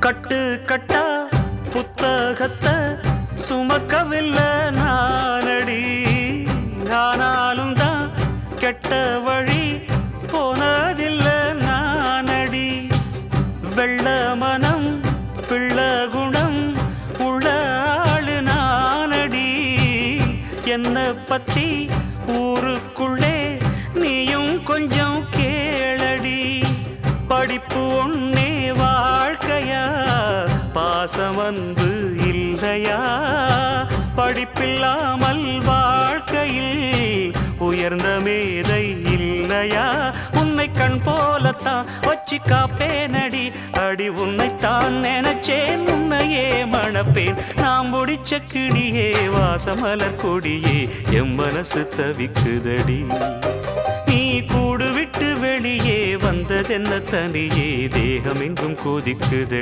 கட்டு கட்டா புத்தகத்தை சுமக்கவில்லை நானடி. ஆனாலும் தான் கெட்ட வழி போனதில்லை நானடி. வெள்ள மனம் பிள்ள குணம் உள்ள ஆளு நானடி. என்னை பத்தி ஊருக்குள்ளே நீயும் கொஞ்சம் கேளடி. படிப்பு ஒன்னே வாழ்க்கையா, பாசம் வந்து இல்லையா? படிப்பில்லாமல் வாழ்க்கையில் உயர்ந்த மேதை இல்லையா? உன்னை கண் போலத்தான் வச்சு காப்பேனடி. அடி உன்னைத்தான் நினைச்சேன், உன்னையே மணப்பேன். நாம் முடிச்ச கிளியே வாசமலர் கொடியே, எம் மனசு தவிக்குதடி. நீ கூடு விட்டு வெளியே வந்ததென்ன தனியே, தேகம் எங்கும் கொதிக்குதடி.